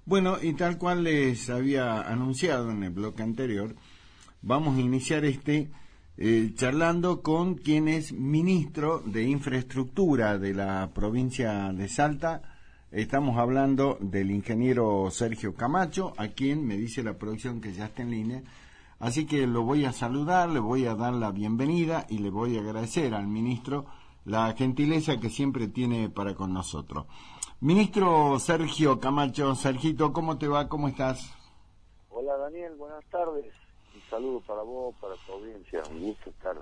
Bueno, y tal cual les había anunciado en el bloque anterior, vamos a iniciar charlando con quien es ministro de Infraestructura de la provincia de Salta. Estamos hablando del ingeniero Sergio Camacho, a quien me dice la producción que ya está en línea. Así que lo voy a saludar, le voy a dar la bienvenida y le voy a agradecer al ministro la gentileza que siempre tiene para con nosotros. Ministro Sergio Camacho, Sergito, ¿cómo te va? ¿Cómo estás? Hola Daniel, buenas tardes. Un saludo para vos, para tu audiencia. Un gusto estar,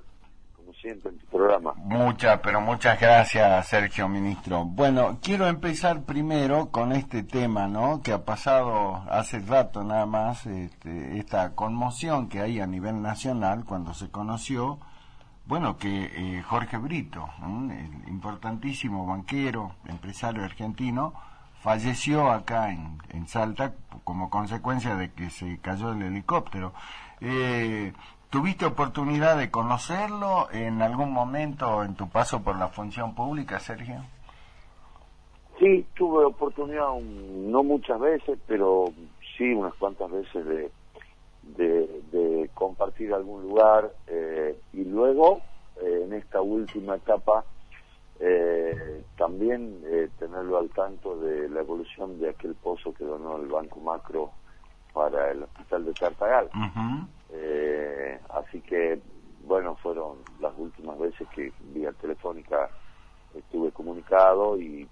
como siempre, en tu programa. Muchas gracias, Sergio, ministro. Bueno, quiero empezar primero con este tema, ¿no? Que ha pasado hace rato nada más, esta conmoción que hay a nivel nacional cuando se conoció, bueno, que Jorge Brito, el importantísimo banquero, empresario argentino, falleció acá en Salta como consecuencia de que se cayó el helicóptero. ¿Tuviste oportunidad de conocerlo en algún momento en tu paso por la función pública, Sergio? Sí, tuve oportunidad, no muchas veces, pero sí unas cuantas veces de compartir algún lugar, y luego en esta última etapa también tenerlo al tanto de la evolución de aquel pozo que donó el Banco Macro para el hospital de Tartagal. Uh-huh. Así que bueno, fueron las últimas veces que vía telefónica estuve comunicado y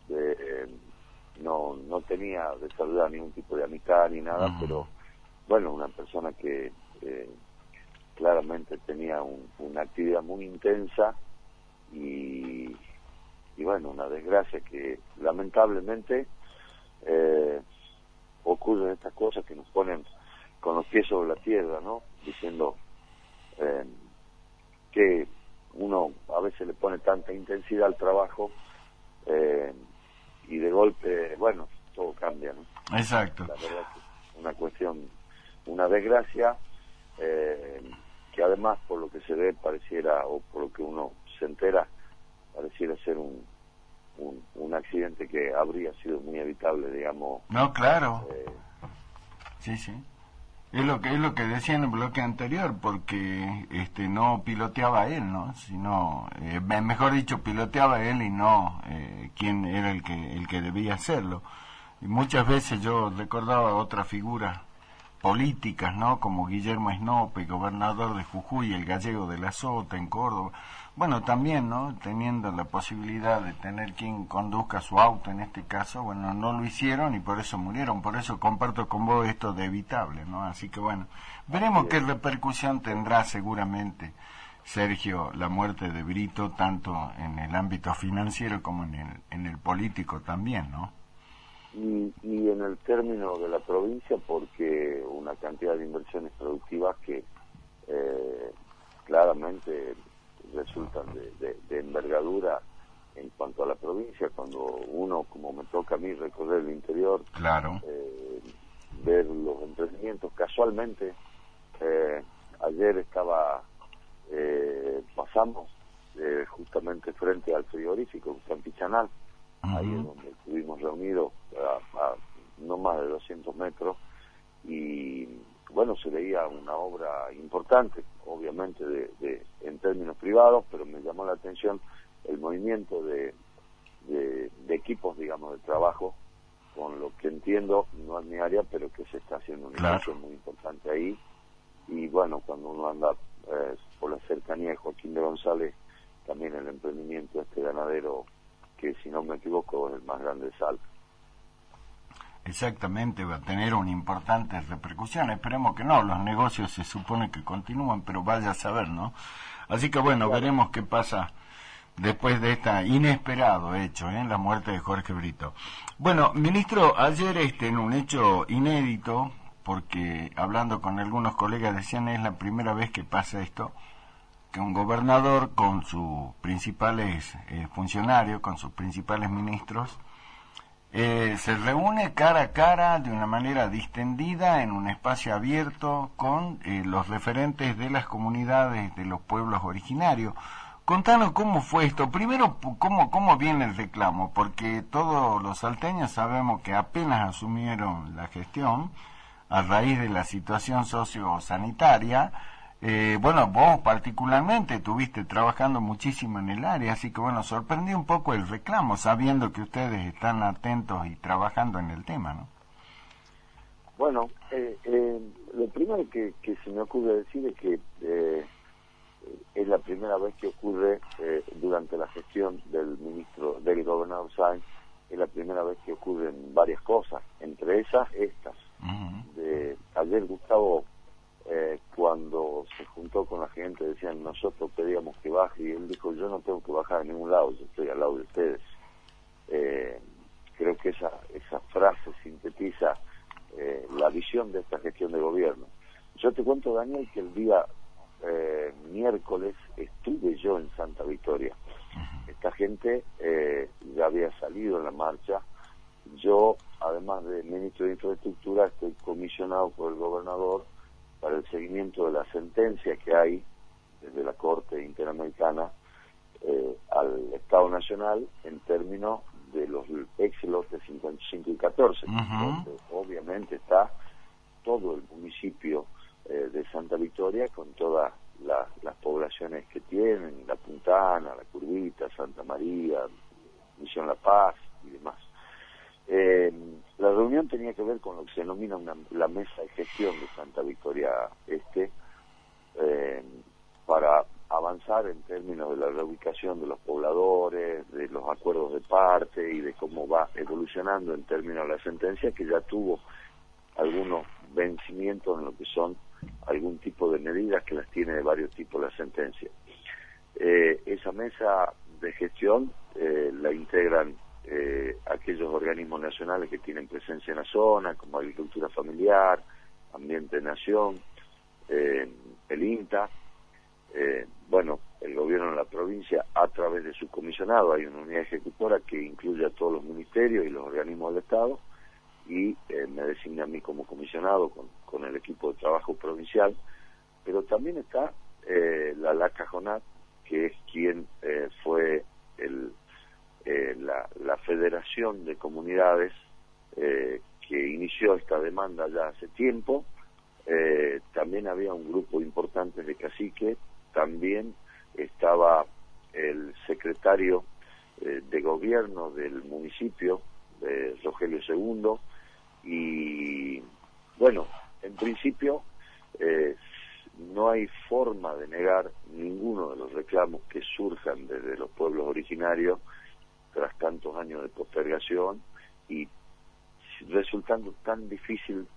no tenía de saludar ningún tipo de amistad ni nada. Uh-huh. Pero bueno, una persona que claramente tenía una actividad muy intensa y bueno, una desgracia que lamentablemente ocurren estas cosas que nos ponen con los pies sobre la tierra, ¿no? Diciendo que uno a veces le pone tanta intensidad al trabajo y de golpe, bueno, todo cambia, ¿no? Exacto. La verdad que es una cuestión, una desgracia que además por lo que se ve pareciera, o por lo que uno se entera, pareciera ser un accidente que habría sido muy evitable, digamos. No, claro. Sí. Es lo que decía en el bloque anterior, porque no piloteaba él, ¿no? Sino, mejor dicho, piloteaba él y no quién era el que debía hacerlo. Y muchas veces yo recordaba otras figuras políticas, ¿no? Como Guillermo Snope, gobernador de Jujuy, el gallego de la Sota en Córdoba. Bueno, también, ¿no? Teniendo la posibilidad de tener quien conduzca su auto en este caso, bueno, no lo hicieron y por eso murieron. Por eso comparto con vos esto de evitable, ¿no? Así que bueno, veremos qué repercusión tendrá seguramente, Sergio, la muerte de Brito, tanto en el ámbito financiero como en el político también, ¿no? Y en el término de la provincia, porque una cantidad de inversiones productivas que claramente resultan de envergadura en cuanto a la provincia. Cuando uno, como me toca a mí, recorrer el interior, claro, ver los emprendimientos. Casualmente, ayer pasamos justamente frente al frigorífico que está en Pichanal. Uh-huh. Ahí es donde estuvimos reunidos a no más de 200 metros y bueno, se veía una obra importante, obviamente en términos privados, pero me llamó la atención el movimiento de equipos, digamos, de trabajo, con lo que entiendo, no es mi área, pero que se está haciendo una inversión muy importante ahí. Y bueno, cuando uno anda por la cercanía de Joaquín de González, también el emprendimiento ganadero, que si no me equivoco es el más grande de Salta. Exactamente, va a tener una importante repercusión. Esperemos que no, los negocios se supone que continúan, pero vaya a saber, ¿no? Así que bueno, claro, veremos qué pasa después de este inesperado hecho, la muerte de Jorge Brito. Bueno, ministro, ayer en un hecho inédito, porque hablando con algunos colegas decían es la primera vez que pasa esto, que un gobernador con sus principales funcionarios, con sus principales ministros, se reúne cara a cara de una manera distendida en un espacio abierto con los referentes de las comunidades de los pueblos originarios, Contanos cómo fue esto. Primero, cómo viene el reclamo, porque todos los salteños sabemos que apenas asumieron la gestión a raíz de la situación sociosanitaria. Bueno, vos particularmente estuviste trabajando muchísimo en el área, así que bueno, sorprendió un poco el reclamo, sabiendo que ustedes están atentos y trabajando en el tema, ¿no? Bueno, lo primero que se me ocurre decir es que es la primera vez que ocurre durante la gestión del gobernador Sáenz, es la primera vez que ocurren varias cosas, entre esas estas. Ayer Gustavo, cuando se juntó con la gente, decían, nosotros pedíamos que baje, y él dijo, yo no tengo que bajar a ningún lado, yo estoy al lado de ustedes. Creo que esa frase sintetiza la visión de esta gestión de gobierno. Yo te cuento, Daniel, que el día miércoles estuve yo en Santa Victoria. Esta gente ya había salido en la marcha. Yo, además de ministro de Infraestructura, estoy comisionado por el gobernador para el seguimiento de la sentencia que hay desde la Corte Interamericana al Estado Nacional en términos de los ex lotes 55 y 14, donde obviamente está todo el municipio de Santa Victoria con todas las poblaciones que tienen, La Puntana, La Curvita, Santa María, Misión La Paz y demás. La reunión tenía que ver con lo que se denomina la mesa de gestión de Santa Victoria Este, para avanzar en términos de la reubicación de los pobladores, de los acuerdos de parte y de cómo va evolucionando en términos de la sentencia, que ya tuvo algunos vencimientos en lo que son algún tipo de medidas que las tiene de varios tipos la sentencia. Esa mesa de gestión la integran aquellos organismos nacionales que tienen presencia en la zona, como Agricultura Familiar, Ambiente Nación, el INTA, bueno, el gobierno de la provincia a través de su comisionado, hay una unidad ejecutora que incluye a todos los ministerios y los organismos del Estado, y me designa a mí como comisionado con el equipo de trabajo provincial, pero también está la LACA JONAT, que es quien fue la Federación de Comunidades que inició esta demanda ya hace tiempo. También había un grupo importante de caciques, también estaba el secretario de gobierno del municipio, Rogelio Segundo, y bueno, en principio no hay forma de negar ninguno de los reclamos que surjan desde los pueblos originarios tras tantos años de postergación y resultando tan difícil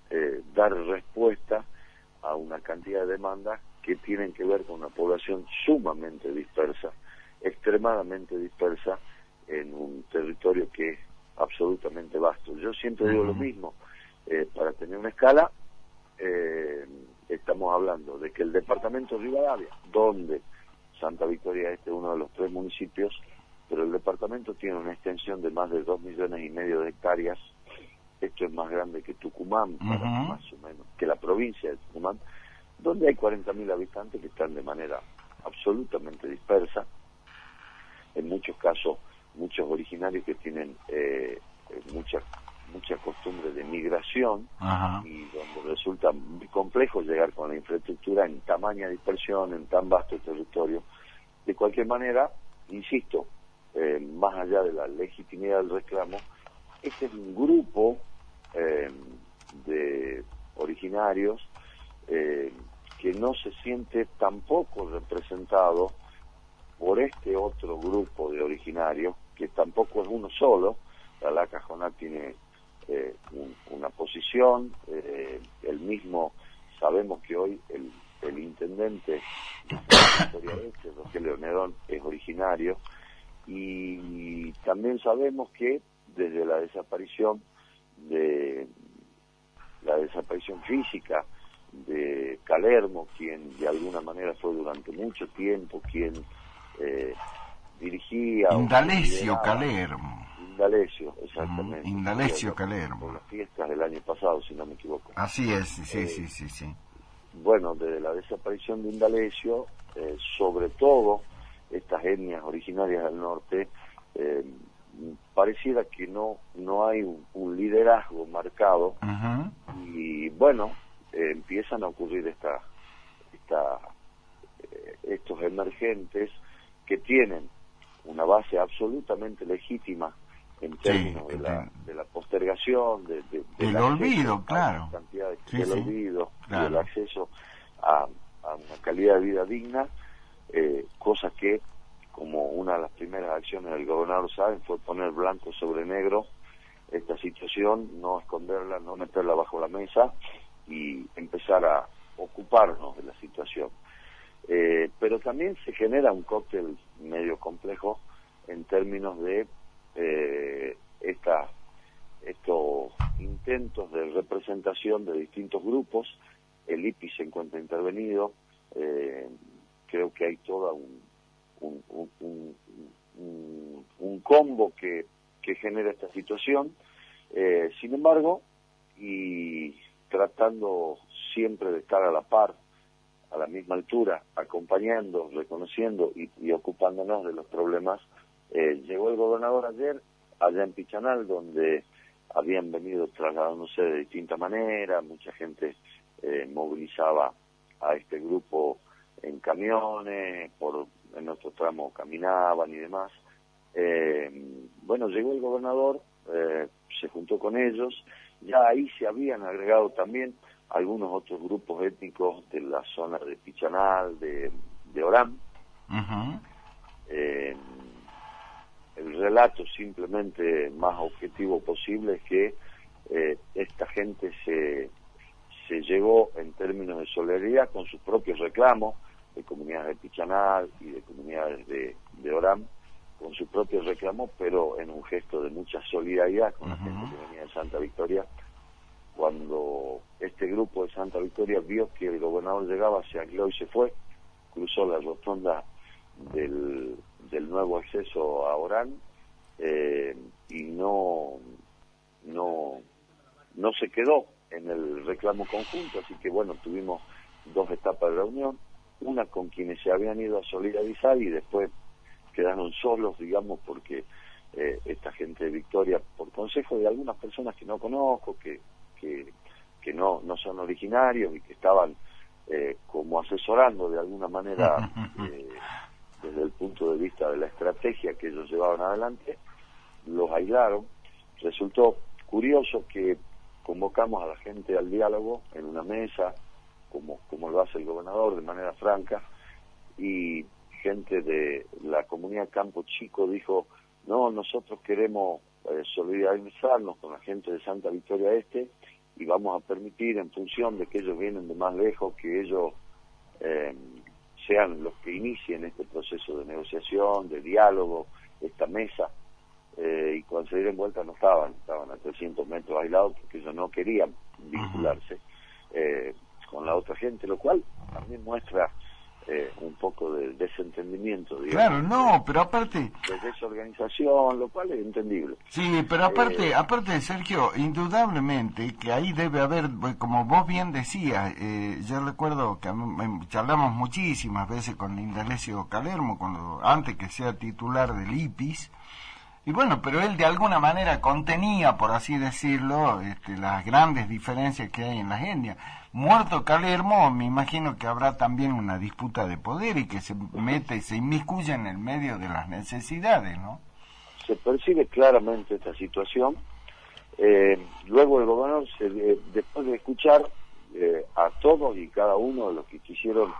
dar respuesta a una cantidad de demandas que tienen que ver con una población sumamente dispersa, extremadamente dispersa en un territorio que es absolutamente vasto. Yo siempre digo lo mismo, para tener una escala, estamos hablando de que el departamento de Rivadavia, donde Santa Victoria Este es uno de los 3 municipios, pero el departamento tiene una extensión de más de 2,5 millones de hectáreas. Esto es más grande que Tucumán, más o menos, que la provincia de Tucumán, donde hay 40.000 habitantes que están de manera absolutamente dispersa, en muchos casos, muchos originarios que tienen mucha costumbre de migración, y donde resulta muy complejo llegar con la infraestructura en tamaña dispersión, en tan vasto territorio. De cualquier manera, insisto, más allá de la legitimidad del reclamo, este es un grupo de originarios que no se siente tampoco representado por este otro grupo de originarios, que tampoco es uno solo. La LACA JONAT tiene una posición, el mismo, sabemos que hoy el intendente de Victoria Este, Rogelio Nerón, es originario, y también sabemos que desde la desaparición física de Calermo, quien de alguna manera fue durante mucho tiempo quien dirigía... Indalecio Calermo. Indalecio, exactamente. Indalecio Calermo. Por las fiestas del año pasado, si no me equivoco. Así es, sí. Bueno, desde la desaparición de Indalecio, sobre todo estas etnias originarias del norte, pareciera que no hay un liderazgo marcado. Y bueno, empiezan a ocurrir estos emergentes que tienen una base absolutamente legítima en términos de la postergación, del olvido, claro, del olvido, claro, y el acceso a una calidad de vida digna, cosa que, como una de las primeras acciones del gobernador Sáenz, fue poner blanco sobre negro esta situación, no esconderla, no meterla bajo la mesa y empezar a ocuparnos de la situación. Pero también se genera un cóctel medio complejo en términos de estos intentos de representación de distintos grupos. El IPI se encuentra intervenido, creo que hay toda un combo que genera esta situación. Sin embargo, y tratando siempre de estar a la par, a la misma altura, acompañando, reconociendo y ocupándonos de los problemas, llegó el gobernador ayer allá en Pichanal, donde habían venido trasladándose de distinta manera, mucha gente movilizaba a este grupo en camiones, en otro tramo caminaban y demás. Bueno, llegó el gobernador, se juntó con ellos, ya ahí se habían agregado también algunos otros grupos étnicos de la zona de Pichanal, de Orán. El relato simplemente más objetivo posible es que esta gente se llegó en términos de solidaridad con sus propios reclamos, de comunidades de Pichanal y de comunidades de Orán, con sus propios reclamos, pero en un gesto de mucha solidaridad con la gente que venía de Santa Victoria. Cuando este grupo de Santa Victoria vio que el gobernador llegaba, se ancló y se fue, cruzó la rotonda del nuevo acceso a Orán, y no se quedó en el reclamo conjunto, así que bueno, tuvimos dos etapas de reunión, una con quienes se habían ido a solidarizar y después quedaron solos, digamos, porque esta gente de Victoria, por consejo de algunas personas que no conozco, que no son originarios y que estaban como asesorando de alguna manera desde el punto de vista de la estrategia que ellos llevaban adelante, los aislaron. Resultó curioso que convocamos a la gente al diálogo en una mesa, como lo hace el gobernador, de manera franca, y gente de la comunidad Campo Chico dijo: no, nosotros queremos solidarizarnos con la gente de Santa Victoria Este y vamos a permitir, en función de que ellos vienen de más lejos, que ellos sean los que inicien este proceso de negociación, de diálogo, esta mesa. Y cuando se dieron vuelta no estaban a 300 metros aislados, porque ellos no querían vincularse con la otra gente, lo cual también muestra un poco de desentendimiento, digamos. Claro, no, pero aparte... de desorganización, lo cual es entendible. Sí, pero aparte, Sergio, indudablemente que ahí debe haber, como vos bien decías, yo recuerdo que charlamos muchísimas veces con Indalecio Calermo, antes que sea titular del IPIS, y bueno, pero él de alguna manera contenía, por así decirlo, las grandes diferencias que hay en las etnias. Muerto Calermo, me imagino que habrá también una disputa de poder y que se mete y se inmiscuye en el medio de las necesidades, ¿no? Se percibe claramente esta situación. Luego el gobernador, después de escuchar a todos y cada uno de los que quisieron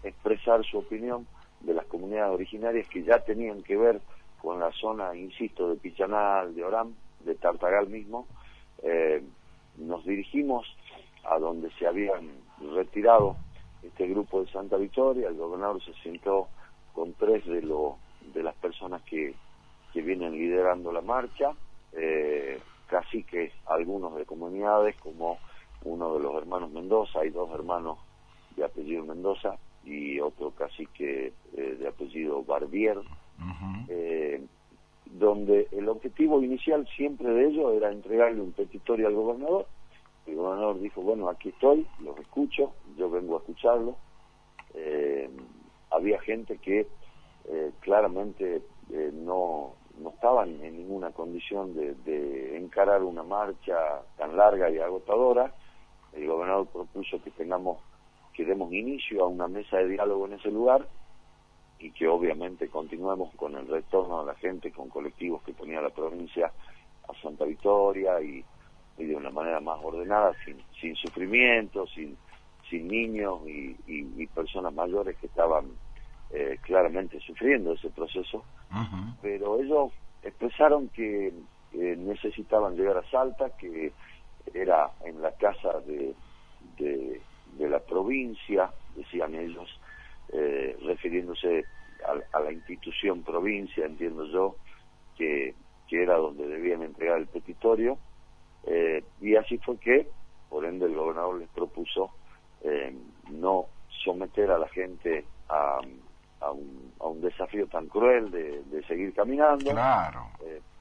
expresar su opinión de las comunidades originarias que ya tenían que ver con la zona, insisto, de Pichanal, de Orán, de Tartagal mismo, nos dirigimos a donde se habían retirado este grupo de Santa Victoria. El gobernador se sentó con tres de las personas que vienen liderando la marcha, caciques, algunos de comunidades, como uno de los hermanos Mendoza. Hay dos hermanos de apellido Mendoza y otro cacique de apellido Barbier, donde el objetivo inicial siempre de ellos era entregarle un petitorio al gobernador. El gobernador dijo: bueno, aquí estoy, los escucho, yo vengo a escucharlo. Había gente que claramente no estaban en ninguna condición de encarar una marcha tan larga y agotadora. El gobernador propuso que demos inicio a una mesa de diálogo en ese lugar y que obviamente continuemos con el retorno de la gente, con colectivos que ponía la provincia a Santa Victoria y de una manera más ordenada, sin sufrimiento, sin niños y personas mayores que estaban claramente sufriendo ese proceso. Uh-huh. Pero ellos expresaron que necesitaban llegar a Salta, que era en la casa de la provincia, decían ellos, refiriéndose a la institución provincia, entiendo yo, que era donde debían entregar el petitorio, y así fue que, por ende, el gobernador les propuso no someter a la gente a un desafío tan cruel de seguir caminando. Claro.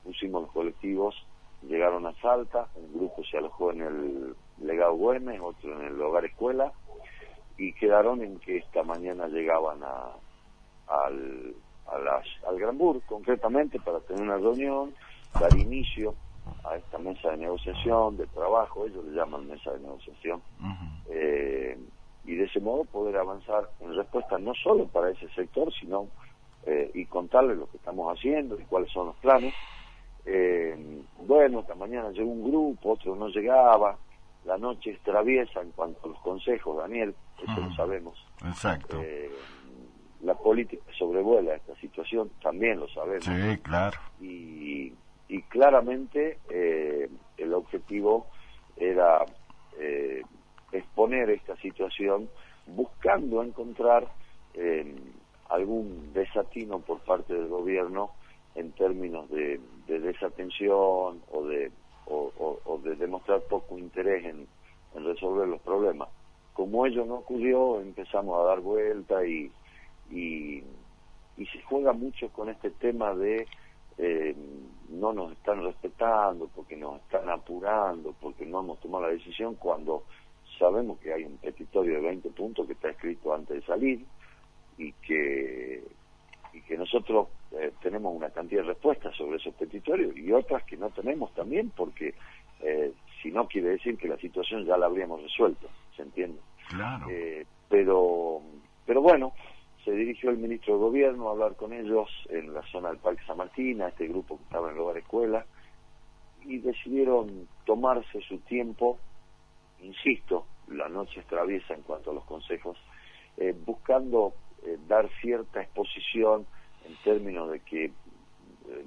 Pusimos los colectivos, llegaron a Salta, un grupo se alojó en el Legado Güemes, otro en el Hogar Escuela, y quedaron en que esta mañana llegaban al Granbur, concretamente, para tener una reunión, dar inicio a esta mesa de negociación, de trabajo, ellos le llaman mesa de negociación, y de ese modo poder avanzar en respuesta no solo para ese sector, sino y contarles lo que estamos haciendo y cuáles son los planes. Bueno, esta mañana llegó un grupo, otro no llegaba, la noche es traviesa en cuanto a los consejos, Daniel, eso lo sabemos. Exacto. La política sobrevuela esta situación, también lo sabemos. Sí, claro. Y claramente el objetivo era exponer esta situación buscando encontrar algún desatino por parte del gobierno en términos de desatención o de demostrar poco interés en resolver los problemas. Como ello no ocurrió, empezamos a dar vuelta y se juega mucho con este tema de no nos están respetando, porque nos están apurando, porque no hemos tomado la decisión, cuando sabemos que hay un petitorio de 20 puntos que está escrito antes de salir y que nosotros tenemos una cantidad de respuestas sobre esos petitorios y otras que no tenemos también, porque si no quiere decir que la situación ya la habríamos resuelto, ¿se entiende? Claro. Pero bueno, se dirigió el ministro de Gobierno a hablar con ellos en la zona del Parque San Martín, a este grupo que estaba en el Hogar Escuela, y decidieron tomarse su tiempo, insisto, la noche es traviesa en cuanto a los consejos, buscando dar cierta exposición en términos de que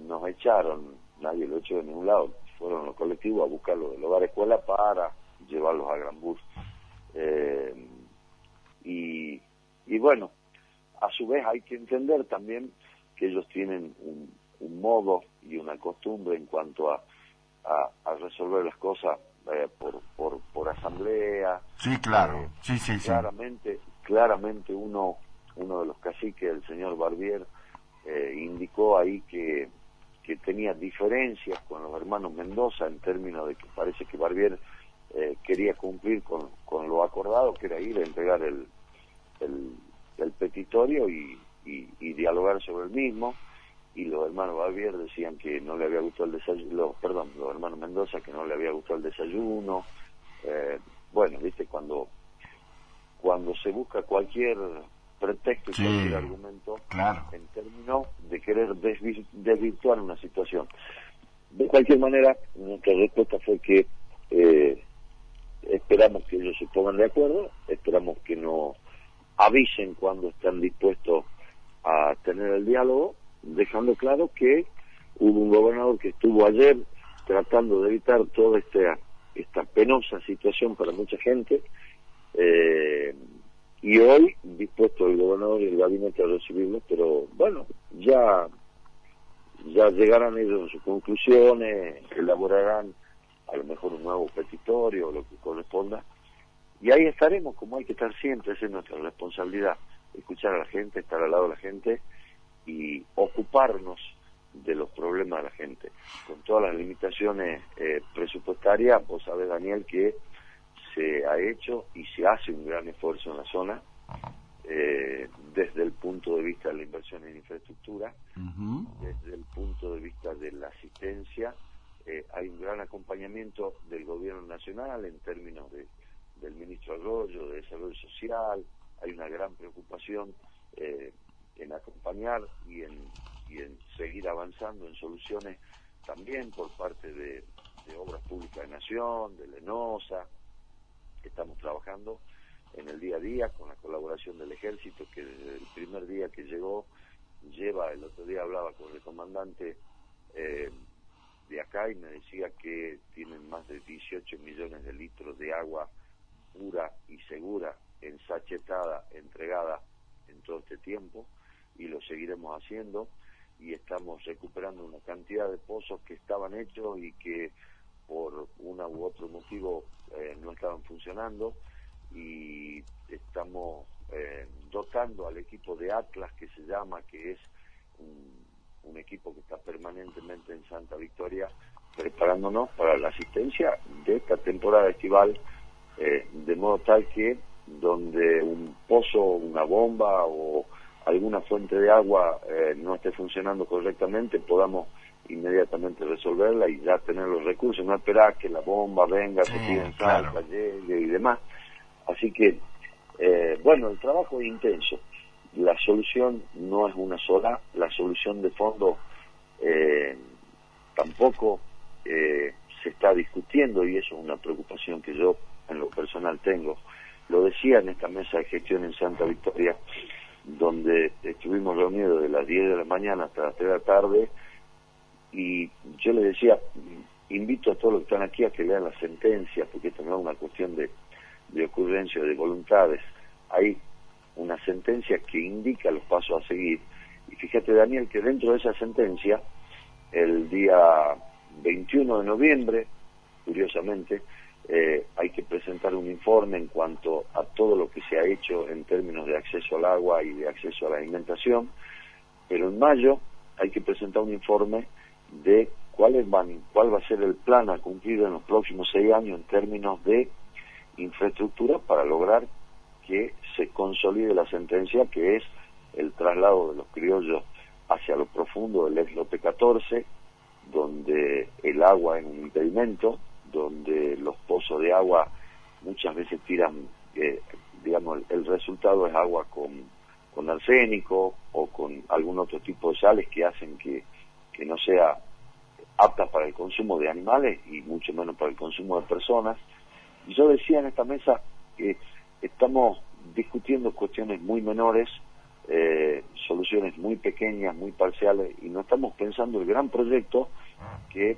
nos echaron, nadie lo echó de ningún lado, fueron los colectivos a buscarlo del Hogar Escuela para llevarlos a Granbur. Y bueno, a su vez hay que entender también que ellos tienen un modo y una costumbre en cuanto a resolver las cosas por asamblea. Sí, claro. Sí. Claramente uno de los caciques, el señor Barbier, indicó ahí que tenía diferencias con los hermanos Mendoza en términos de que parece que Barbier quería cumplir con lo acordado, que era ir a entregar el petitorio y dialogar sobre el mismo, y los hermanos Barbier decían que no le había gustado el desayuno, los hermanos Mendoza que no le había gustado el desayuno. Bueno, viste, cuando se busca cualquier pretexto y cualquier argumento, claro, en términos de querer desvirtuar una situación. De cualquier manera, nuestra respuesta fue que esperamos que ellos se pongan de acuerdo, esperamos que nos avisen cuando están dispuestos a tener el diálogo, dejando claro que hubo un gobernador que estuvo ayer tratando de evitar toda esta penosa situación para mucha gente, y hoy dispuesto el gobernador y el gabinete a recibirlo, pero bueno, ya llegarán ellos a sus conclusiones, elaborarán a lo mejor un nuevo petitorio o lo que corresponda, y ahí estaremos, como hay que estar siempre, esa es nuestra responsabilidad, escuchar a la gente, estar al lado de la gente y ocuparnos de los problemas de la gente. Con todas las limitaciones presupuestarias, vos sabés, Daniel, que se ha hecho y se hace un gran esfuerzo en la zona. desde el punto de vista de la inversión en infraestructura, desde el punto de vista de la asistencia. Hay un gran acompañamiento del gobierno nacional en términos del ministro Arroyo, de Desarrollo Social. Hay una gran preocupación en acompañar y en seguir avanzando en soluciones también por parte de Obras Públicas de Nación, de Lenosa. Estamos trabajando en el día a día con la colaboración del Ejército, que desde el primer día que llegó el otro día hablaba con el comandante de acá y me decía que tienen más de 18 millones de litros de agua pura y segura, ensachetada, entregada en todo este tiempo, y lo seguiremos haciendo, y estamos recuperando una cantidad de pozos que estaban hechos y que por una u otro motivo no estaban funcionando, y estamos dotando al equipo de Atlas, que se llama, que es un equipo que está permanentemente en Santa Victoria preparándonos para la asistencia de esta temporada estival, de modo tal que donde un pozo, una bomba o alguna fuente de agua no esté funcionando correctamente, podamos inmediatamente resolverla y ya tener los recursos, no esperar que la bomba venga, que piden salsa, llegue y demás. Así que, bueno, el trabajo es intenso. La solución no es una sola, la solución de fondo tampoco se está discutiendo, y eso es una preocupación que yo en lo personal tengo. Lo decía en esta mesa de gestión en Santa Victoria, donde estuvimos reunidos de las 10 de la mañana hasta las 3 de la tarde, y yo le decía, invito a todos los que están aquí a que lean la sentencia, porque esto no es una cuestión de ocurrencia, de voluntades. Hay una sentencia que indica los pasos a seguir, y fíjate, Daniel, que dentro de esa sentencia, el día 21 de noviembre, curiosamente, hay que presentar un informe en cuanto a todo lo que se ha hecho en términos de acceso al agua y de acceso a la alimentación, pero en mayo hay que presentar un informe de cuál va a ser el plan a cumplir en los próximos 6 años en términos de infraestructura para lograr que se consolide la sentencia, que es el traslado de los criollos hacia lo profundo del ex-lote 14, donde el agua es un impedimento, donde los pozos de agua muchas veces tiran, digamos, el resultado es agua con arsénico o con algún otro tipo de sales que hacen que no sea apta para el consumo de animales y mucho menos para el consumo de personas. Y yo decía en esta mesa que estamos discutiendo cuestiones muy menores, soluciones muy pequeñas, muy parciales, y no estamos pensando el gran proyecto que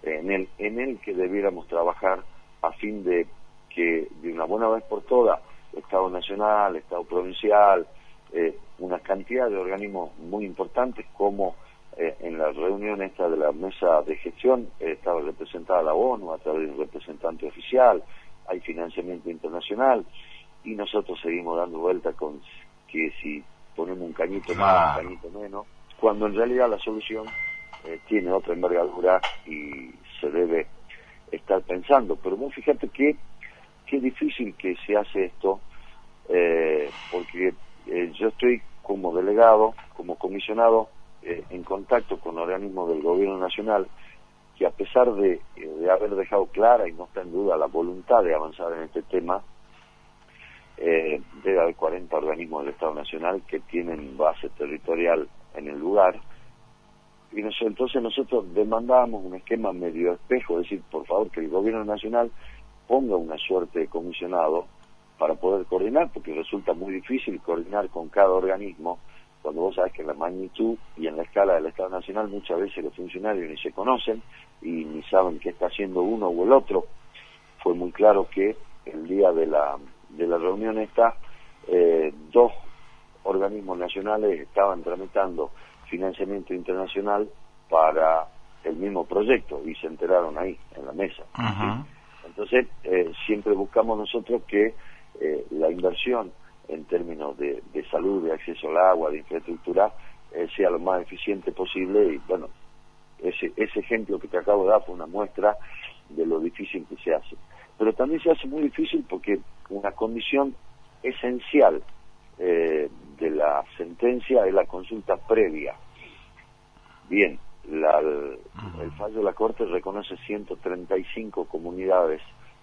en el que debiéramos trabajar a fin de que de una buena vez por todas Estado Nacional, Estado Provincial, una cantidad de organismos muy importantes, como en la reunión esta de la mesa de gestión estaba representada la ONU a través de un representante oficial, hay financiamiento internacional, y nosotros seguimos dando vuelta con que si ponemos un cañito más, un cañito menos, cuando en realidad la solución tiene otra envergadura y se debe estar pensando. Pero vos fíjate qué difícil que se hace esto, porque yo estoy como delegado, como comisionado, en contacto con organismos del gobierno nacional, que a pesar de haber dejado clara, y no está en duda, la voluntad de avanzar en este tema, debe haber 40 organismos del Estado Nacional que tienen base territorial en el lugar, y entonces nosotros demandábamos un esquema medio espejo, es decir, por favor, que el gobierno nacional ponga una suerte de comisionado para poder coordinar, porque resulta muy difícil coordinar con cada organismo, cuando vos sabés que en la magnitud y en la escala del Estado Nacional muchas veces los funcionarios ni se conocen y ni saben qué está haciendo uno o el otro. Fue muy claro que el día de la reunión esta, 2 organismos nacionales estaban tramitando financiamiento internacional para el mismo proyecto y se enteraron ahí, en la mesa. ¿Sí? Entonces, siempre buscamos nosotros que la inversión en términos de salud, de acceso al agua, de infraestructura, sea lo más eficiente posible, y bueno, ese ejemplo que te acabo de dar fue una muestra de lo difícil que se hace. Pero también se hace muy difícil porque una condición esencial de la sentencia es la consulta previa. Bien, el fallo de la Corte reconoce 135 comunidades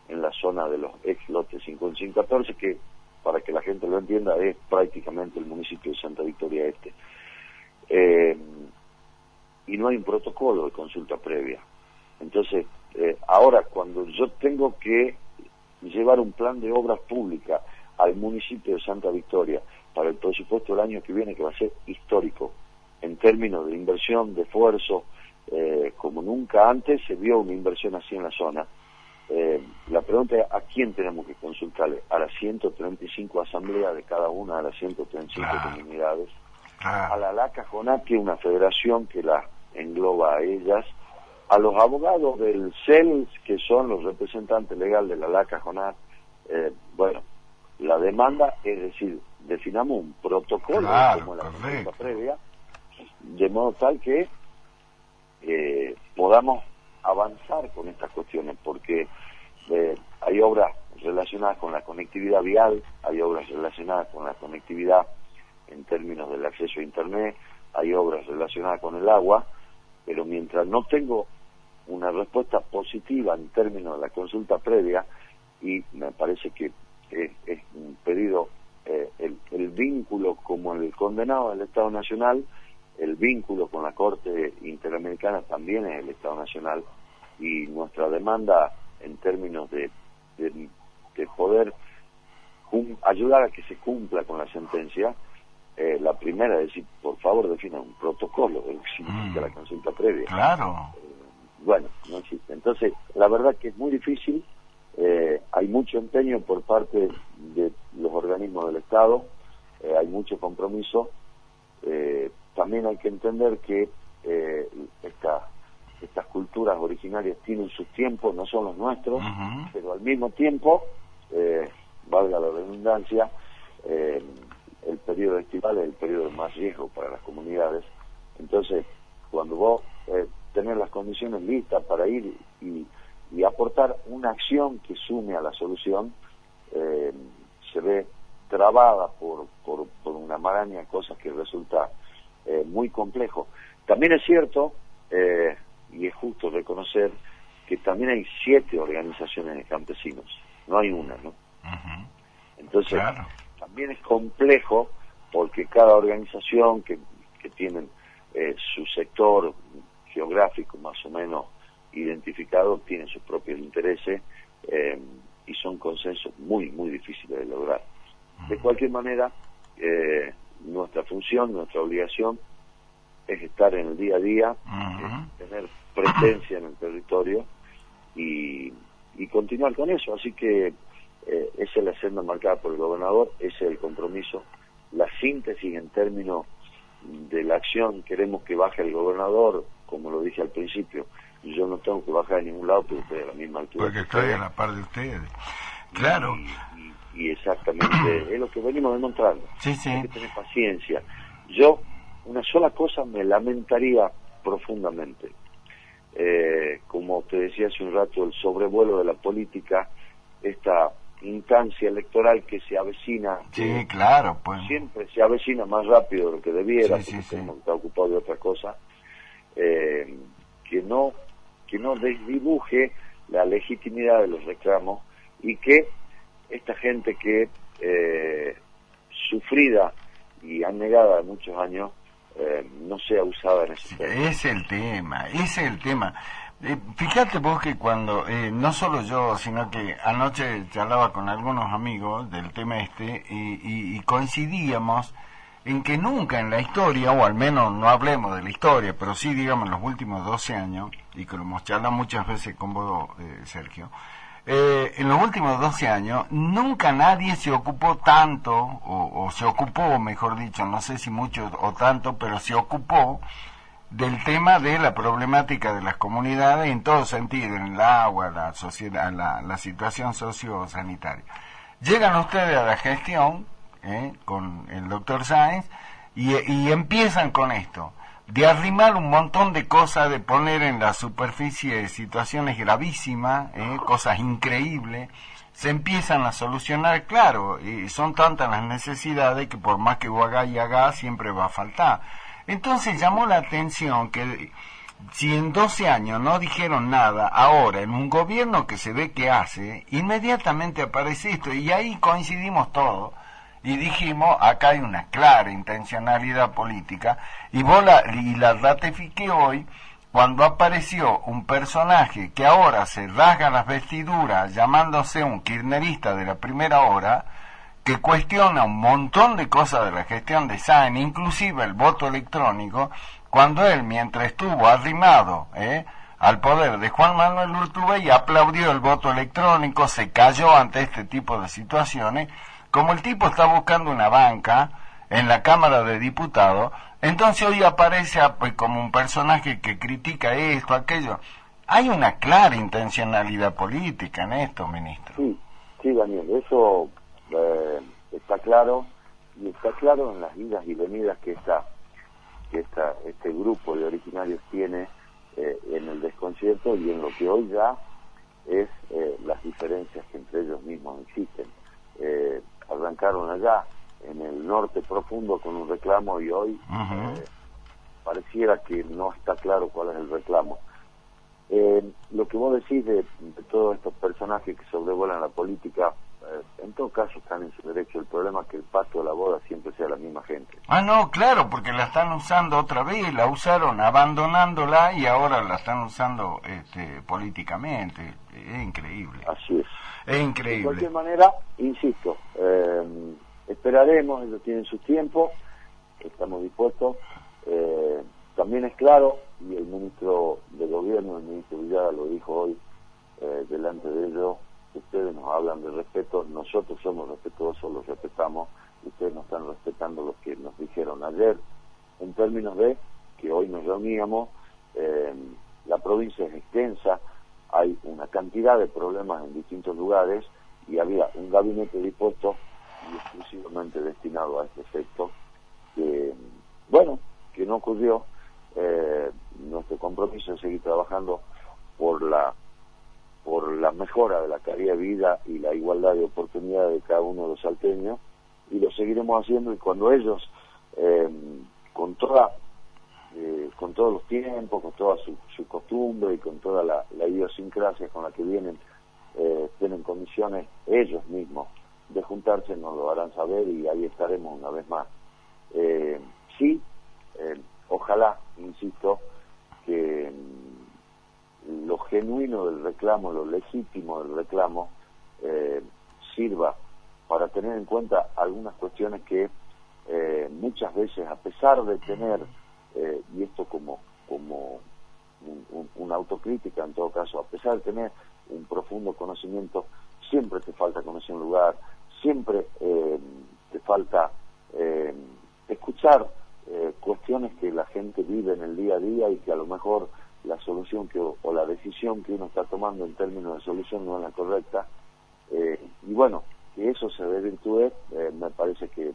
en la zona de los ex lotes 5514, que para que la gente lo entienda es prácticamente el municipio de Santa Victoria Este. Y no hay un protocolo de consulta previa. Entonces, ahora cuando yo tengo que llevar un plan de obras públicas al municipio de Santa Victoria para el presupuesto del año que viene, que va a ser histórico en términos de inversión, de esfuerzo, como nunca antes se vio una inversión así en la zona. La pregunta es: ¿a quién tenemos que consultarle? A las 135 asambleas de cada una de las 135 comunidades, a la LACA JONAT, que es una federación que la engloba a ellas, a los abogados del CEL, que son los representantes legales de la LACA JONAT. Bueno, la demanda, es decir, definamos un protocolo como la consulta previa, de modo tal que podamos avanzar con estas cuestiones, porque hay obras relacionadas con la conectividad vial, hay obras relacionadas con la conectividad en términos del acceso a Internet, hay obras relacionadas con el agua, pero mientras no tengo una respuesta positiva en términos de la consulta previa, y me parece que es un pedido, el vínculo como el condenado del Estado Nacional, el vínculo con la Corte Interamericana también es el Estado Nacional, y nuestra demanda en términos de poder ayudar a que se cumpla con la sentencia, la primera es decir, por favor defina un protocolo de lo que significa la consulta previa. Claro. Bueno, no existe. Entonces, la verdad que es muy difícil, hay mucho empeño por parte de los organismos del Estado, hay mucho compromiso. También hay que entender que estas culturas originarias tienen sus tiempos, no son los nuestros, pero al mismo tiempo, valga la redundancia, el periodo estival es el periodo de más riesgo para las comunidades. Entonces, cuando vos tenés las condiciones listas para ir y aportar una acción que sume a la solución, se ve trabada por una maraña de cosas que resulta muy complejo. También es cierto, y es justo reconocer, que también hay 7 organizaciones de campesinos, no hay una, ¿no? Entonces, también es complejo, porque cada organización que tienen su sector geográfico más o menos identificado, tiene sus propios intereses, y son consensos muy, muy difíciles de lograr. De cualquier manera, nuestra función, nuestra obligación es estar en el día a día, tener presencia en el territorio y continuar con eso. Así que esa es la senda marcada por el gobernador, ese es el compromiso, la síntesis en términos de la acción. Queremos que baje el gobernador, como lo dije al principio. Yo no tengo que bajar de ningún lado porque estoy a la misma altura. Porque estoy a la par de ustedes. Claro. Y exactamente es lo que venimos demostrando. Sí, sí. Hay que tener paciencia. Yo, una sola cosa me lamentaría profundamente. Como te decía hace un rato, el sobrevuelo de la política, esta instancia electoral que se avecina. Sí, claro, pues. Siempre se avecina más rápido de lo que debiera, sí, porque tenemos que estar ocupados de otra cosa. Que no desdibuje la legitimidad de los reclamos, y que esta gente que sufrida y anegada de muchos años no sea usada en ese tema. Ese es el tema. Fíjate vos que cuando, no solo yo, sino que anoche charlaba con algunos amigos del tema y coincidíamos en que nunca en la historia, o al menos no hablemos de la historia, pero sí digamos en los últimos 12 años, y que lo hemos charlado muchas veces con vos, Sergio, en los últimos 12 años nunca nadie se ocupó tanto, o se ocupó, mejor dicho, no sé si mucho o tanto, pero se ocupó del tema de la problemática de las comunidades en todo sentido, en el agua, la sociedad, la situación sociosanitaria. Llegan ustedes a la gestión, con el doctor Sáenz, y empiezan con esto. de arrimar un montón de cosas, de poner en la superficie situaciones gravísimas, cosas increíbles, se empiezan a solucionar, claro, y son tantas las necesidades que por más que haga y haga, siempre va a faltar. Entonces llamó la atención que si en 12 años no dijeron nada, ahora en un gobierno que se ve que hace, inmediatamente aparece esto, y ahí coincidimos todos, y dijimos, acá hay una clara intencionalidad política, y la ratifiqué hoy, cuando apareció un personaje que ahora se rasga las vestiduras llamándose un kirchnerista de la primera hora, que cuestiona un montón de cosas de la gestión de Sáenz, inclusive el voto electrónico, cuando él, mientras estuvo arrimado al poder de Juan Manuel Urtubey, aplaudió el voto electrónico, se cayó ante este tipo de situaciones. Como el tipo está buscando una banca en la Cámara de Diputados, entonces hoy aparece como un personaje que critica esto, aquello. Hay una clara intencionalidad política en esto, ministro. Sí, Daniel, eso está claro, y está claro en las idas y venidas que este grupo de originarios tiene en el desconcierto y en lo que hoy ya es las diferencias que entre ellos mismos existen. Arrancaron allá en el norte profundo con un reclamo y hoy pareciera que no está claro cuál es el reclamo. Lo que vos decís de todos estos personajes que sobrevuelan la política, en todo caso están en su derecho. El problema es que el pacto de la boda siempre sea la misma gente. No, claro, porque la están usando otra vez, la usaron abandonándola y ahora la están usando políticamente. Es increíble. Así es. Es increíble. De cualquier manera, insisto, esperaremos, ellos tienen su tiempo, estamos dispuestos. También es claro, y el ministro de Gobierno, el ministro Villada, lo dijo hoy delante de ellos, ustedes nos hablan de respeto, nosotros somos respetuosos, los respetamos, ustedes no están respetando lo que nos dijeron ayer, en términos de que hoy nos reuníamos, la provincia es extensa, hay una cantidad de problemas en distintos lugares y había un gabinete dispuesto y exclusivamente destinado a este efecto, que no ocurrió. Nuestro compromiso es seguir trabajando por la mejora de la calidad de vida y la igualdad de oportunidades de cada uno de los salteños, y lo seguiremos haciendo, y cuando ellos con todos los tiempos, con toda su costumbre y con toda la idiosincrasia con la que vienen, tienen condiciones ellos mismos de juntarse, nos lo harán saber y ahí estaremos una vez más. Ojalá, insisto, que lo genuino del reclamo, lo legítimo del reclamo, sirva para tener en cuenta algunas cuestiones que muchas veces, a pesar de tener, y esto como una autocrítica en todo caso, a pesar de tener un profundo conocimiento, siempre te falta conocer un lugar, siempre te falta escuchar cuestiones que la gente vive en el día a día y que a lo mejor la solución o la decisión que uno está tomando en términos de solución no es la correcta, y bueno, que eso se desvirtúe, me parece que es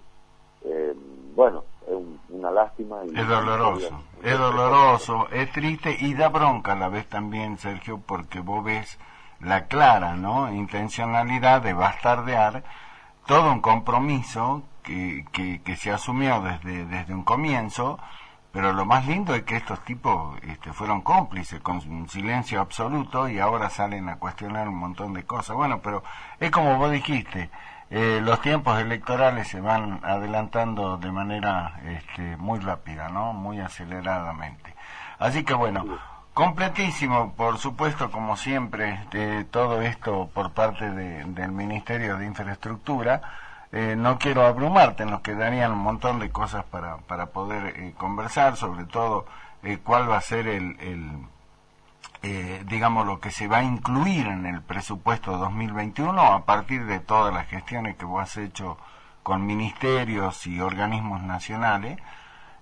una lástima. Y es doloroso, es triste y da bronca a la vez también, Sergio, porque vos ves la clara, ¿no?, intencionalidad de bastardear todo un compromiso que se asumió desde un comienzo, pero lo más lindo es que estos tipos fueron cómplices con un silencio absoluto y ahora salen a cuestionar un montón de cosas. Bueno, pero es como vos dijiste, los tiempos electorales se van adelantando de manera muy rápida, ¿no?, muy aceleradamente. Así que bueno, completísimo, por supuesto, como siempre, todo esto por parte del Ministerio de Infraestructura. No quiero abrumarte, nos quedarían un montón de cosas para poder conversar, sobre todo cuál va a ser digamos, lo que se va a incluir en el presupuesto 2021 a partir de todas las gestiones que vos has hecho con ministerios y organismos nacionales.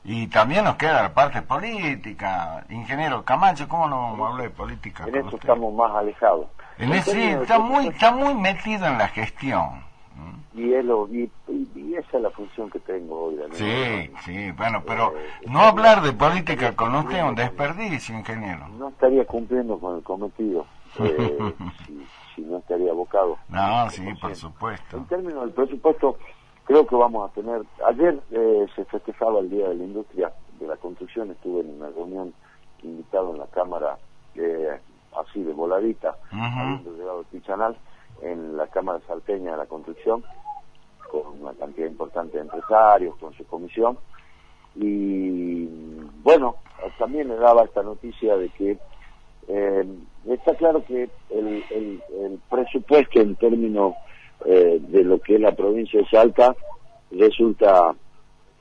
Y también nos queda la parte política. Ingeniero Camacho, ¿cómo no vamos a hablar de política? En eso estamos más alejados. Sí, está muy metido en la gestión. Y, y esa es la función que tengo hoy, Daniel. Sí, sí, bueno, pero no hablar de política con usted es un desperdicio, ingeniero. No estaría cumpliendo con el cometido, si no estaría abocado. No, sí, por supuesto. En términos del presupuesto, creo que vamos a tener... Ayer se festejaba el Día de la Industria de la Construcción, estuve en una reunión invitado en la Cámara, así de voladita, habiendo llegado el Pichanal, en la Cámara Salteña de la Construcción, con una cantidad importante de empresarios, con su comisión, y bueno, también le daba esta noticia de que está claro que el presupuesto en términos de lo que es la provincia de Salta resulta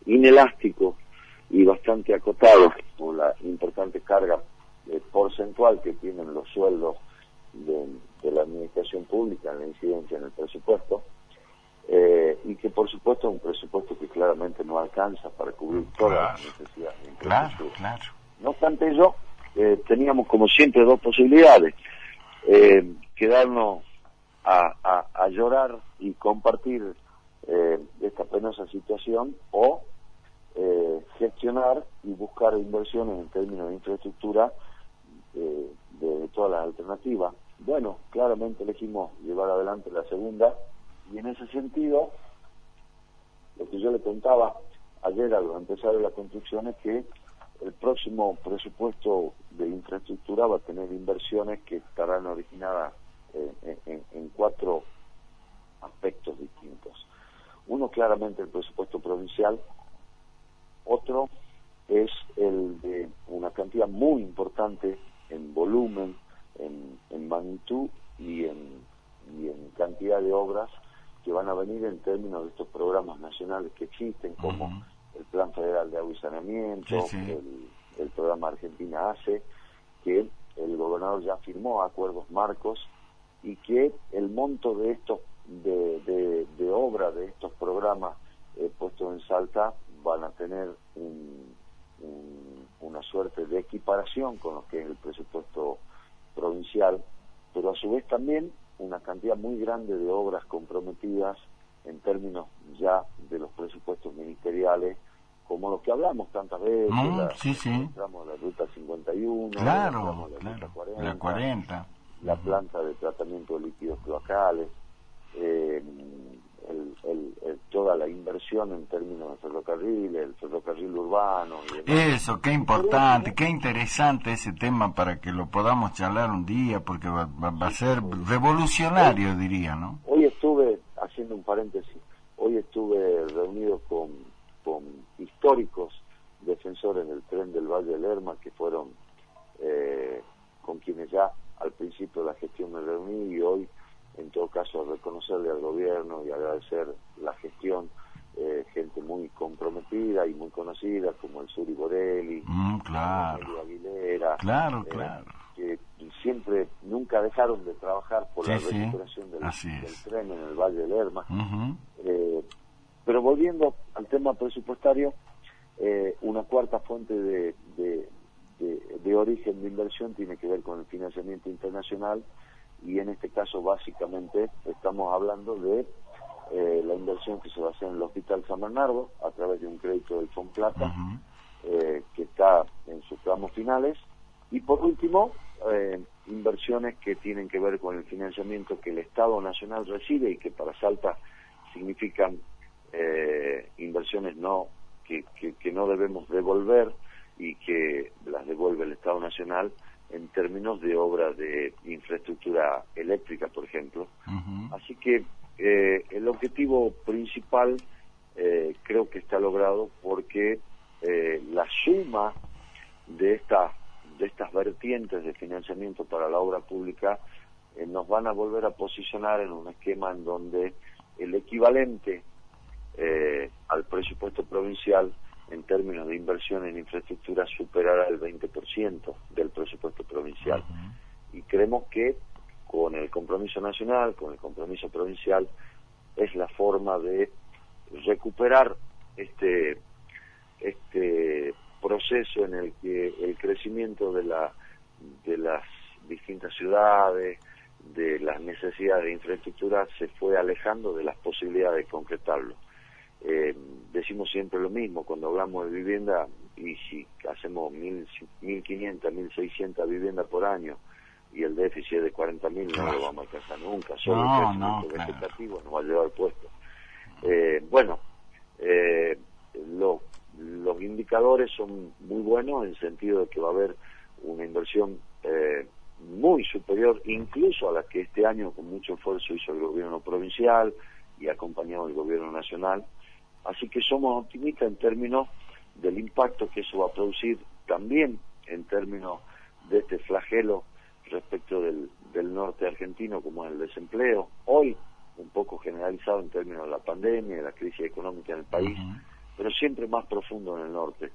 inelástico y bastante acotado por la importante carga porcentual que tienen los sueldos de la administración pública en la incidencia en el presupuesto, y que por supuesto es un presupuesto que claramente no alcanza para cubrir todas las necesidades de infraestructura. Claro. No obstante ello, teníamos como siempre dos posibilidades: quedarnos a llorar y compartir esta penosa situación, o gestionar y buscar inversiones en términos de infraestructura de todas las alternativas. Bueno, claramente elegimos llevar adelante la segunda, y en ese sentido, lo que yo le contaba ayer al empezar la construcción es que el próximo presupuesto de infraestructura va a tener inversiones que estarán originadas en cuatro aspectos distintos. Uno, claramente, el presupuesto provincial. Otro es el de una cantidad muy importante en volumen, en magnitud y en cantidad de obras que van a venir en términos de estos programas nacionales que existen, como el Plan Federal de Agua y Saneamiento, el programa Argentina ACE, que el gobernador ya firmó acuerdos marcos, y que el monto de estos de obra de estos programas puestos en Salta van a tener una suerte de equiparación con lo que es el presupuesto provincial, pero a su vez también una cantidad muy grande de obras comprometidas en términos ya de los presupuestos ministeriales, como lo que hablamos tantas veces, tramo de la Ruta 51, claro, la 40, la planta de tratamiento de líquidos cloacales, toda la inversión en términos de ferrocarril, el ferrocarril urbano. Eso, qué importante, qué interesante ese tema para que lo podamos charlar un día, porque va a ser revolucionario, diría, ¿no? Hoy estuve, haciendo un paréntesis, reunido con históricos defensores del tren del Valle del Lerma, que fueron con quienes ya al principio de la gestión me reuní, y hoy, en todo caso, reconocerle al gobierno y agradecer la gestión, gente muy comprometida y muy conocida, como el Suri Borelli, claro. Aguilera, claro, que siempre, nunca dejaron de trabajar por la recuperación del tren en el Valle del Lerma. Pero volviendo al tema presupuestario, una cuarta fuente de origen de inversión tiene que ver con el financiamiento internacional, y en este caso básicamente estamos hablando de la inversión que se va a hacer en el Hospital San Bernardo a través de un crédito del Fonplata, que está en sus tramos finales, y por último inversiones que tienen que ver con el financiamiento que el Estado Nacional recibe y que para Salta significan inversiones que no debemos devolver, y que las devuelve el Estado Nacional en términos de obras de infraestructura eléctrica, por ejemplo. Así que el objetivo principal creo que está logrado, porque la suma de estas vertientes de financiamiento para la obra pública nos van a volver a posicionar en un esquema en donde el equivalente al presupuesto provincial en términos de inversión en infraestructura superará el 20% del presupuesto provincial. Y creemos que con el compromiso nacional, con el compromiso provincial, es la forma de recuperar este proceso en el que el crecimiento de las distintas ciudades, de las necesidades de infraestructura se fue alejando de las posibilidades de concretarlo. Decimos siempre lo mismo cuando hablamos de vivienda, y si hacemos 1.500, 1.600 viviendas por año y el déficit es de 40.000, no lo vamos a alcanzar nunca. Solo el crecimiento vegetativo nos va a llevar al puesto. Los indicadores son muy buenos en el sentido de que va a haber una inversión muy superior incluso a la que este año con mucho esfuerzo hizo el gobierno provincial y acompañado el gobierno nacional. Así que somos optimistas en términos del impacto que eso va a producir, también en términos de este flagelo respecto del norte argentino, como es el desempleo, hoy un poco generalizado en términos de la pandemia, de la crisis económica en el país, pero siempre más profundo en el norte.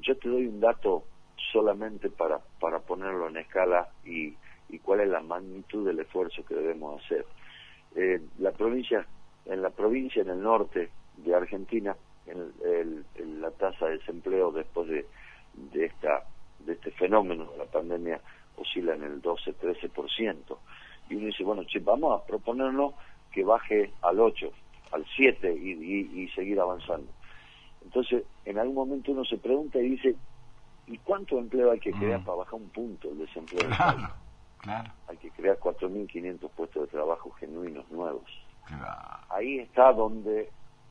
Yo te doy un dato solamente para ponerlo en escala y cuál es la magnitud del esfuerzo que debemos hacer. En la provincia, en el norte de Argentina, la tasa de desempleo después de este fenómeno de la pandemia oscila en el 12-13%. Y uno dice, bueno, vamos a proponernos que baje al 8, al 7 y seguir avanzando. Entonces, en algún momento uno se pregunta y dice, ¿y cuánto empleo hay que crear para bajar un punto el desempleo? Claro. Hay que crear 4.500 puestos de trabajo genuinos, nuevos. Claro. Ahí está donde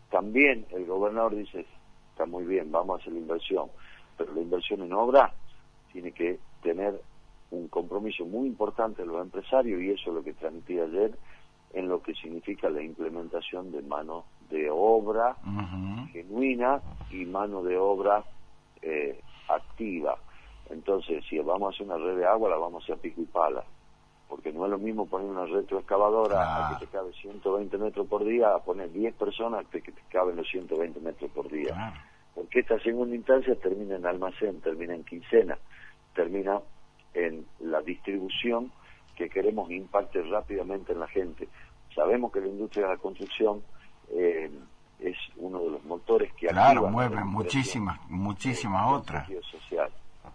también el gobernador dice, está muy bien, vamos a hacer la inversión, pero la inversión en obra tiene que tener un compromiso muy importante de los empresarios, y eso es lo que transmití ayer en lo que significa la implementación de mano de obra genuina y mano de obra activa. Entonces, si vamos a hacer una red de agua, la vamos a hacer a pico y pala, porque no es lo mismo poner una retroexcavadora a que te cabe 120 metros por día, a poner 10 personas que te caben los 120 metros por día. Porque esta segunda instancia termina en almacén, termina en quincena, termina en la distribución que queremos impacte rápidamente en la gente. Sabemos que la industria de la construcción es uno de los motores que mueve muchísimas otras. Social,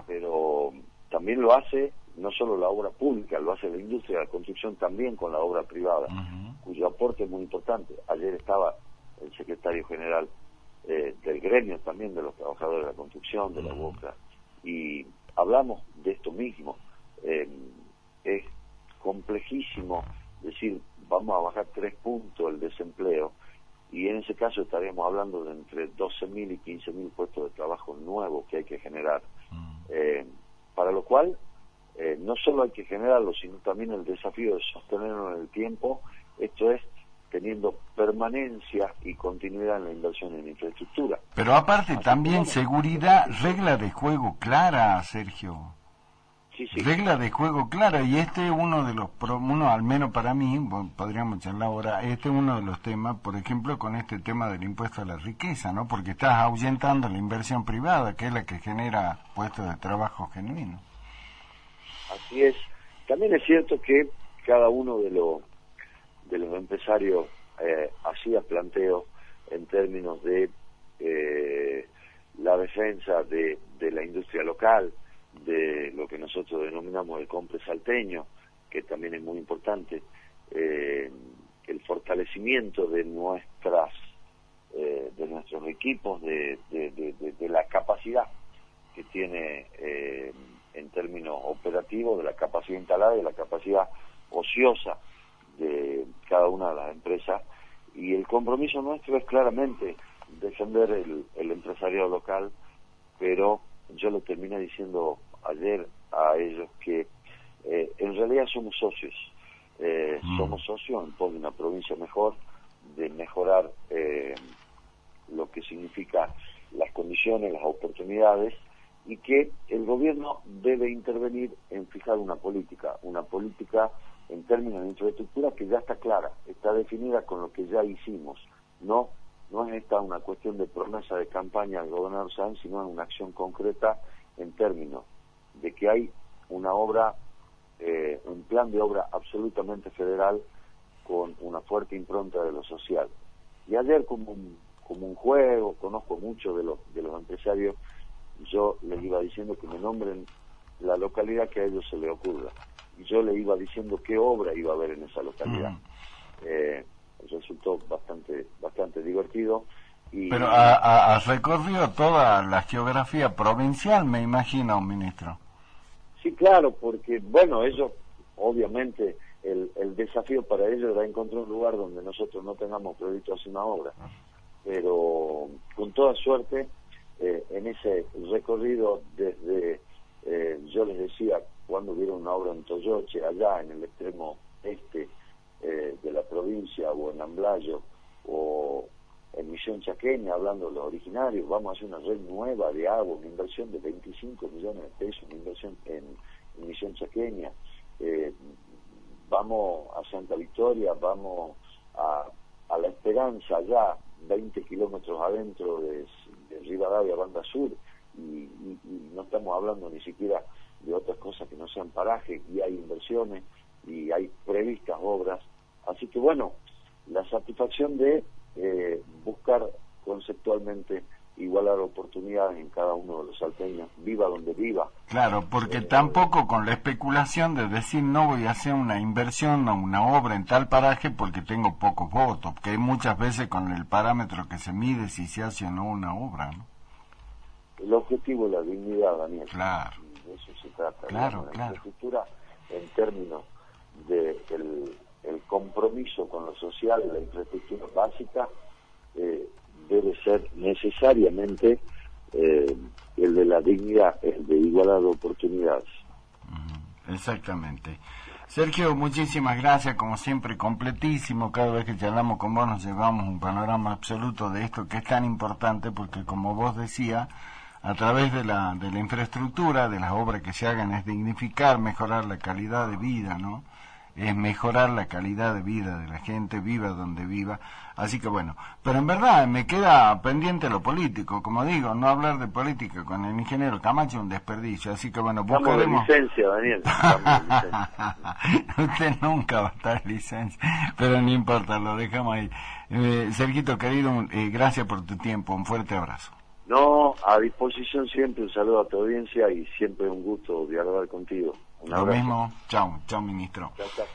pero también lo hace no solo la obra pública, lo hace la industria de la construcción también con la obra privada, cuyo aporte es muy importante. Ayer estaba el secretario general del gremio también de los trabajadores de la construcción, de la UOCRA, y hablamos de esto mismo. Es complejísimo decir, vamos a bajar 3 puntos el desempleo, y en ese caso estaríamos hablando de entre 12.000 y 15.000 puestos de trabajo nuevos que hay que generar, para lo cual no solo hay que generarlo, sino también el desafío de sostenerlo en el tiempo, esto es teniendo permanencia y continuidad en la inversión en infraestructura. Pero aparte también seguridad, regla de juego clara, Sergio. Sí. Regla de juego clara, y este es uno de los, al menos para mí, podríamos charlar ahora, este es uno de los temas, por ejemplo, con este tema del impuesto a la riqueza, ¿no? Porque estás ahuyentando la inversión privada, que es la que genera puestos de trabajo genuinos. Así es. También es cierto que cada uno de los empresarios hacía planteos en términos de la defensa de la industria local, de lo que nosotros denominamos el compre salteño, que también es muy importante, el fortalecimiento de nuestros equipos, de la capacidad que tiene en términos operativos, de la capacidad instalada y de la capacidad ociosa de cada una de las empresas. Y el compromiso nuestro es claramente defender el empresariado local, pero yo lo terminé diciendo ayer a ellos que en realidad somos socios, somos socios en pos de una provincia mejor, de mejorar lo que significa las condiciones, las oportunidades, y que el gobierno debe intervenir en fijar una política en términos de infraestructura que ya está clara, está definida con lo que ya hicimos. No es esta una cuestión de promesa de campaña al gobernador Sáenz, sino en una acción concreta en términos de que hay una obra, un plan de obra absolutamente federal con una fuerte impronta de lo social. Y ayer, como un juego, conozco mucho de los empresarios, yo les iba diciendo que me nombren la localidad que a ellos se les ocurra. y yo le iba diciendo qué obra iba a haber en esa localidad. Resultó bastante divertido. Pero ha recorrido toda la geografía provincial, me imagino, ministro. Sí, claro, porque, bueno, ellos, obviamente, el desafío para ellos era encontrar un lugar donde nosotros no tengamos previsto hacer una obra. Pero, con toda suerte, en ese recorrido desde, yo les decía, cuando hubiera una obra en Toyoche, allá en el extremo este de la provincia, o en Amblayo, o en Misión Chaqueña, hablando de los originarios, vamos a hacer una red nueva de agua, una inversión de 25 millones de pesos, una inversión en Misión Chaqueña, vamos a Santa Victoria, vamos a La Esperanza, allá 20 kilómetros adentro de Rivadavia, Banda Sur, y no estamos hablando ni siquiera de otras cosas que no sean parajes, y hay inversiones, y hay previstas obras, así que bueno, la satisfacción de buscar conceptualmente igualar oportunidades en cada uno de los salteños, viva donde viva. Claro, porque tampoco con la especulación de decir no voy a hacer una inversión o una obra en tal paraje porque tengo pocos votos, que hay muchas veces con el parámetro que se mide si se hace o no una obra, ¿no? El objetivo es la dignidad, Daniel. Claro. De eso se trata. Claro, la claro. infraestructura en términos de el compromiso con lo social, la infraestructura básica, debe ser necesariamente el de la dignidad, el de igualdad de oportunidades. Exactamente. Sergio, muchísimas gracias, como siempre, completísimo. Cada vez que charlamos con vos nos llevamos un panorama absoluto de esto que es tan importante, porque como vos decías, a través de la infraestructura, de las obras que se hagan, es dignificar, mejorar la calidad de vida, ¿no? Es mejorar la calidad de vida de la gente, viva donde viva. Así que bueno, pero en verdad me queda pendiente lo político, como digo, no hablar de política con el ingeniero Camacho es un desperdicio, así que bueno, buscaremos... Estamos de licencia, Daniel. Estamos de licencia. Usted nunca va a estar en licencia, pero no importa, lo dejamos ahí. Serguito querido, gracias por tu tiempo, un fuerte abrazo. No, a disposición siempre, un saludo a tu audiencia y siempre un gusto dialogar contigo. Un abrazo. Lo mismo, chao, ministro. Chao, chao.